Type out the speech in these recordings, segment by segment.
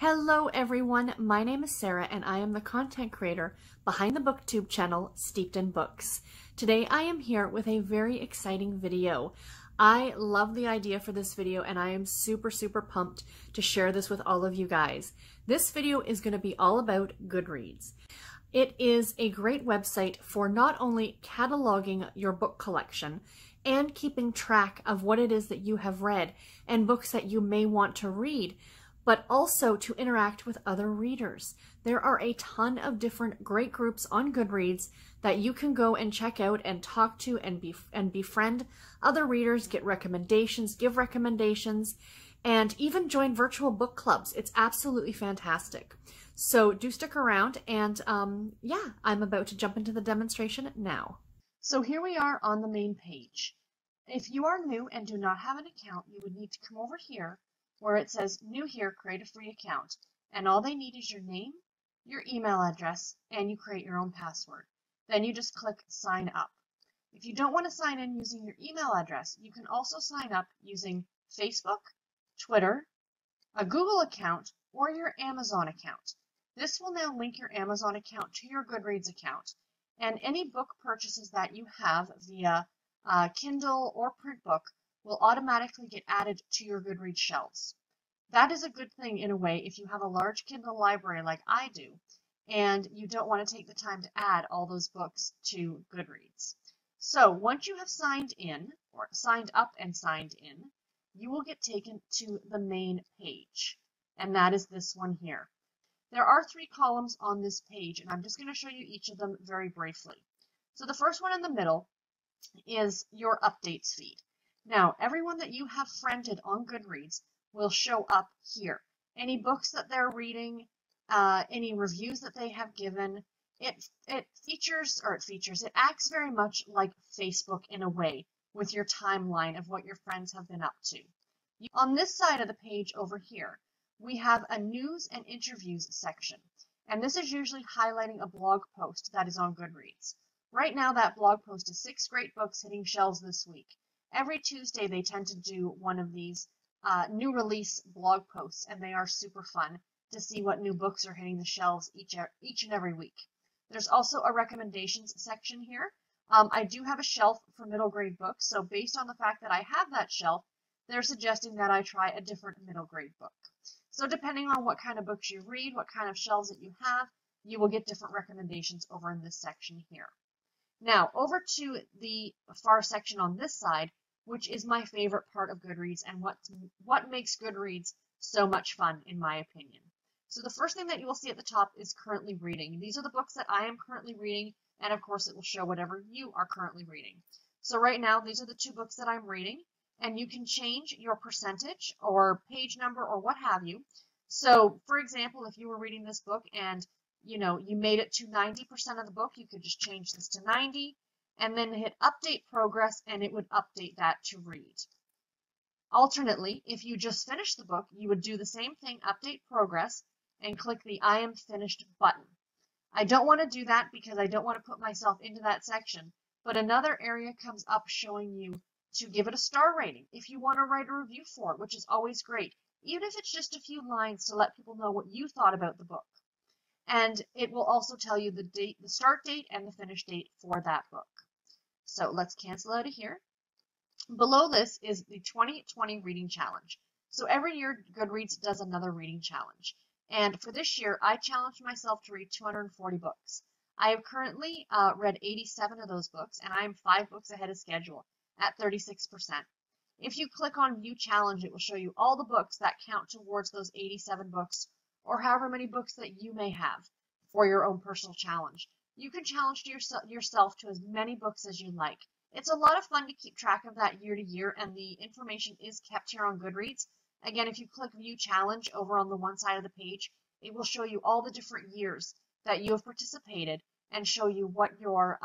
Hello everyone, my name is Sarah and I am the content creator behind the BookTube channel Steeped in Books. Today I am here with a very exciting video. I love the idea for this video and I am super pumped to share this with all of you guys. This video is going to be all about Goodreads. It is a great website for not only cataloging your book collection and keeping track of what it is that you have read and books that you may want to read, but also to interact with other readers. There are a ton of different great groups on Goodreads that you can go and check out and talk to and befriend other readers, get recommendations, give recommendations, and even join virtual book clubs. It's absolutely fantastic. So do stick around and yeah, I'm about to jump into the demonstration now. So here we are on the main page. If you are new and do not have an account, you would need to come over here where it says new here, create a free account. And all they need is your name, your email address, and you create your own password. Then you just click sign up. If you don't want to sign in using your email address, you can also sign up using Facebook, Twitter, a Google account, or your Amazon account. This will now link your Amazon account to your Goodreads account. And any book purchases that you have via Kindle or print book will automatically get added to your Goodreads shelves. That is a good thing in a way if you have a large Kindle library like I do, and you don't want to take the time to add all those books to Goodreads. So once you have signed in, or signed up and signed in, you will get taken to the main page, and that is this one here. There are 3 columns on this page, and I'm just going to show you each of them very briefly. So the first one in the middle is your updates feed. Now, everyone that you have friended on Goodreads will show up here. Any books that they're reading, any reviews that they have given, it acts very much like Facebook in a way with your timeline of what your friends have been up to. On this side of the page over here, we have a news and interviews section, and this is usually highlighting a blog post that is on Goodreads. Right now, that blog post is 6 great books hitting shelves this week. Every Tuesday, they tend to do one of these new release blog posts, and they are super fun to see what new books are hitting the shelves each and every week. There's also a recommendations section here. I do have a shelf for middle grade books, so based on the fact that I have that shelf, they're suggesting that I try a different middle grade book. So depending on what kind of books you read, what kind of shelves that you have, you will get different recommendations over in this section here. Now, over to the far section on this side, which is my favorite part of Goodreads and what makes Goodreads so much fun, in my opinion. So the first thing that you will see at the top is currently reading. These are the books that I am currently reading, and of course it will show whatever you are currently reading. So right now, these are the 2 books that I'm reading, and you can change your percentage or page number or what have you. So, for example, if you were reading this book and you made it to 90% of the book, you could just change this to 90 and then hit update progress and it would update that to read. Alternately, if you just finished the book, you would do the same thing, update progress, and click the I am finished button. I don't want to do that because I don't want to put myself into that section, but another area comes up showing you to give it a star rating if you want to write a review for it, which is always great, even if it's just a few lines to let people know what you thought about the book. And it will also tell you the date, the start date and the finish date for that book. So let's cancel out of here. Below this is the 2020 Reading Challenge. So every year Goodreads does another reading challenge. And for this year, I challenged myself to read 240 books. I have currently read 87 of those books, and I am 5 books ahead of schedule at 36%. If you click on View Challenge, it will show you all the books that count towards those 87 books, or however many books that you may have for your own personal challenge. You can challenge yourself to as many books as you like. It's a lot of fun to keep track of that year to year, and the information is kept here on Goodreads. Again, if you click View Challenge over on the one side of the page, it will show you all the different years that you have participated and show you what your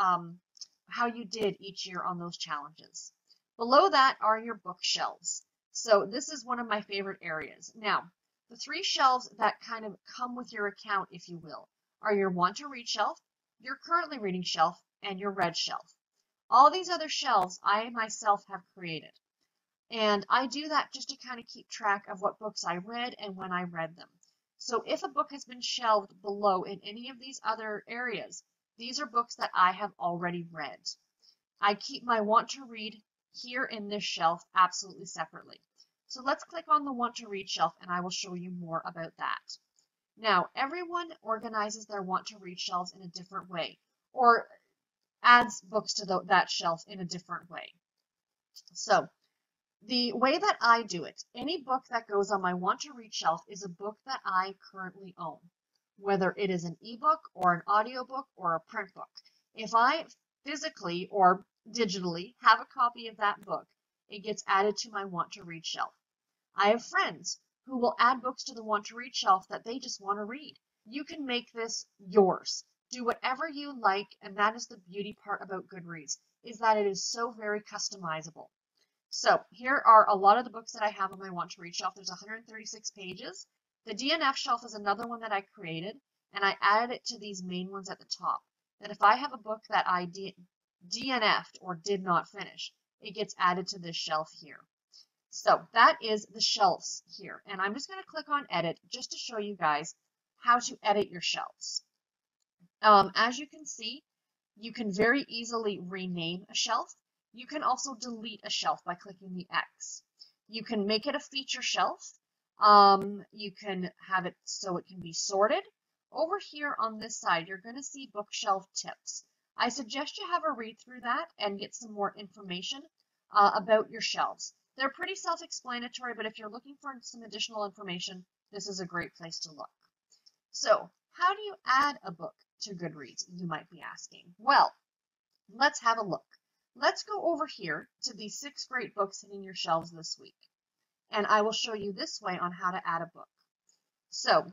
how you did each year on those challenges. Below that are your bookshelves. So this is one of my favorite areas. Now, the 3 shelves that kind of come with your account, if you will, are your Want to Read shelf, your Currently Reading shelf, and your Read shelf. All these other shelves I myself have created. And I do that just to kind of keep track of what books I read and when I read them. So if a book has been shelved below in any of these other areas, these are books that I have already read. I keep my want to read here in this shelf absolutely separately. So let's click on the want to read shelf and I will show you more about that. Now, everyone organizes their want to read shelves in a different way, or adds books to that shelf in a different way. So the way that I do it, any book that goes on my want to read shelf is a book that I currently own, whether it is an ebook or an audiobook or a print book. If I physically or digitally have a copy of that book, it gets added to my want to read shelf. I have friends who will add books to the want to read shelf that they just want to read. You can make this yours. Do whatever you like, and that is the beauty part about Goodreads, is that it is so very customizable. So here are a lot of the books that I have on my want to read shelf. There's 136 pages. The DNF shelf is another one that I created, and I added it to these main ones at the top. That if I have a book that I DNF'd or did not finish, it gets added to this shelf here. So that is the shelves here. And I'm just going to click on edit just to show you guys how to edit your shelves. As you can see, you can very easily rename a shelf. You can also delete a shelf by clicking the X. You can make it a feature shelf. You can have it so it can be sorted. Over here on this side, you're going to see bookshelf tips. I suggest you have a read through that and get some more information about your shelves. They're pretty self-explanatory, but if you're looking for some additional information, this is a great place to look. So, how do you add a book to Goodreads, you might be asking? Well, let's have a look. Let's go over here to the 6 great books hitting your shelves this week, and I will show you this way on how to add a book. So,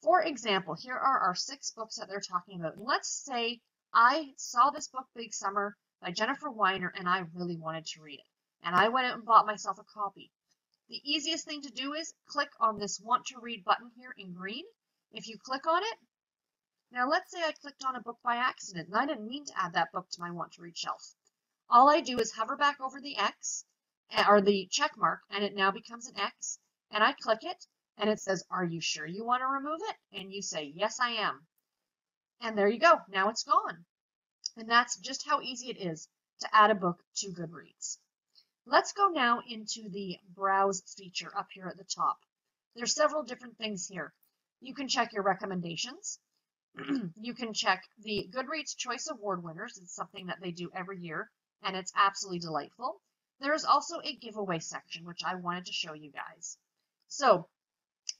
for example, here are our 6 books that they're talking about. Let's say I saw this book, Big Summer, by Jennifer Weiner, and I really wanted to read it. And I went out and bought myself a copy. The easiest thing to do is click on this Want to Read button here in green. If you click on it, now let's say I clicked on a book by accident, and I didn't mean to add that book to my Want to Read shelf. All I do is hover back over the X, or the check mark, and it now becomes an X, and I click it, and it says, are you sure you want to remove it? And you say, yes, I am. And there you go. Now it's gone. And that's just how easy it is to add a book to Goodreads. Let's go now into the Browse feature up here at the top. There's several different things here. You can check your recommendations. You can check the Goodreads Choice Award winners. It's something that they do every year, and it's absolutely delightful. There is also a giveaway section, which I wanted to show you guys. So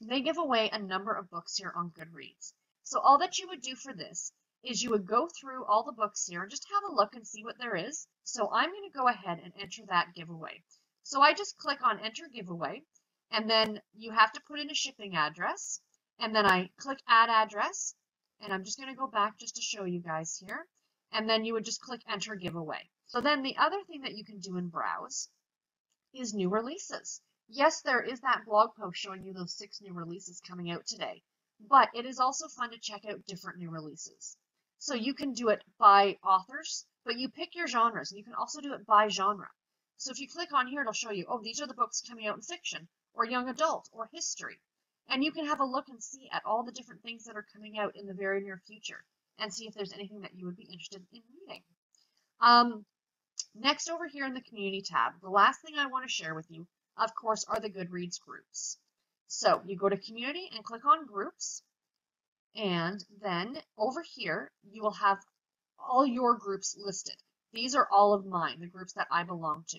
they give away a number of books here on Goodreads. So all that you would do for this is you would go through all the books here and just have a look and see what there is. So I'm going to go ahead and enter that giveaway. So I just click on Enter Giveaway, and then you have to put in a shipping address, and then I click Add Address, and I'm just going to go back just to show you guys here, and then you would just click Enter Giveaway. So then the other thing that you can do in Browse is new releases. Yes, there is that blog post showing you those 6 new releases coming out today, but it is also fun to check out different new releases. So you can do it by authors, but you pick your genres, and you can also do it by genre. So if you click on here, it'll show you, oh, these are the books coming out in fiction, or young adult, or history. And you can have a look and see at all the different things that are coming out in the very near future, and see if there's anything that you would be interested in reading. Next, over here in the Community tab, the last thing I want to share with you, of course, are the Goodreads groups. So you go to Community and click on Groups. And then over here, you will have all your groups listed. These are all of mine, the groups that I belong to.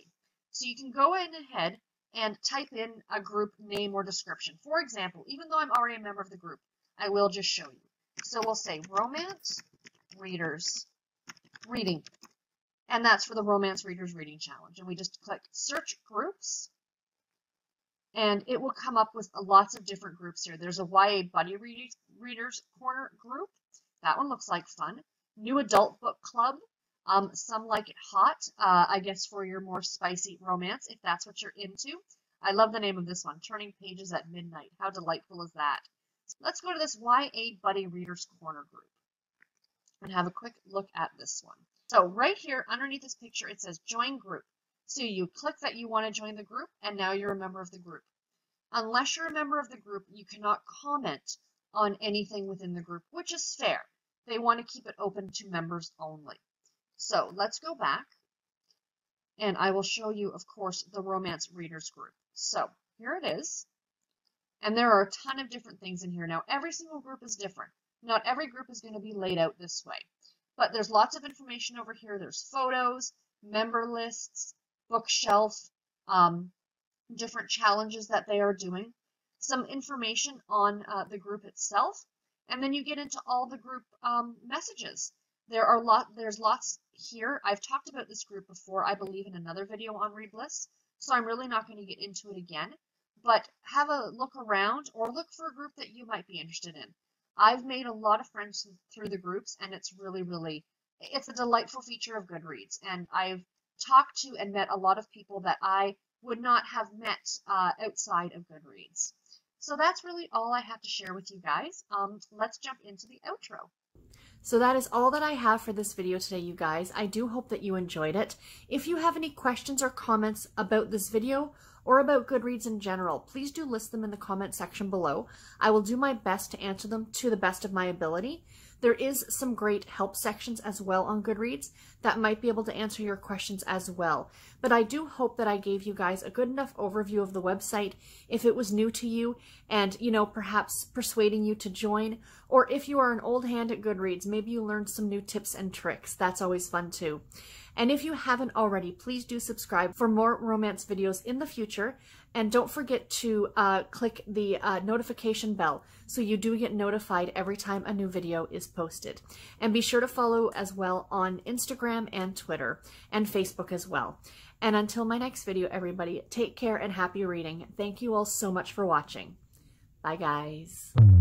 So you can go in ahead and type in a group name or description. For example, even though I'm already a member of the group, I will just show you. So we'll say Romance Readers Reading. And that's for the Romance Readers Reading Challenge. And we just click Search Groups. And it will come up with lots of different groups here. There's a YA Buddy Readers Corner group. That one looks like fun. New Adult Book Club. Some Like It Hot, I guess for your more spicy romance, if that's what you're into. I love the name of this one, Turning Pages at Midnight. How delightful is that? Let's go to this YA Buddy Readers Corner group and have a quick look at this one. So right here, underneath this picture, it says Join Group. So you click that you want to join the group, and now you're a member of the group. Unless you're a member of the group, you cannot comment on anything within the group, which is fair. They want to keep it open to members only. So let's go back, and I will show you, of course, the Romance Readers group. So here it is, and there are a ton of different things in here. Now, every single group is different. Not every group is going to be laid out this way, but there's lots of information over here. There's photos, member lists, bookshelf, different challenges that they are doing, some information on the group itself, and then you get into all the group messages. There's lots here. I've talked about this group before, I believe, in another video on Readbliss, so I'm really not going to get into it again, but have a look around or look for a group that you might be interested in. I've made a lot of friends through the groups, and it's really, it's a delightful feature of Goodreads, and I've talked to and met a lot of people that I would not have met outside of Goodreads. So that's really all I have to share with you guys. Let's jump into the outro. So that is all that I have for this video today, you guys. I do hope that you enjoyed it. If you have any questions or comments about this video or about Goodreads in general, please do list them in the comment section below. I will do my best to answer them to the best of my ability. There is some great help sections as well on Goodreads that might be able to answer your questions as well. But I do hope that I gave you guys a good enough overview of the website if it was new to you and, you know, perhaps persuading you to join. Or if you are an old hand at Goodreads, maybe you learned some new tips and tricks. That's always fun too. And if you haven't already, please do subscribe for more romance videos in the future. And don't forget to click the notification bell so you do get notified every time a new video is posted. And be sure to follow as well on Instagram and Twitter and Facebook as well. And until my next video, everybody, take care and happy reading. Thank you all so much for watching. Bye, guys.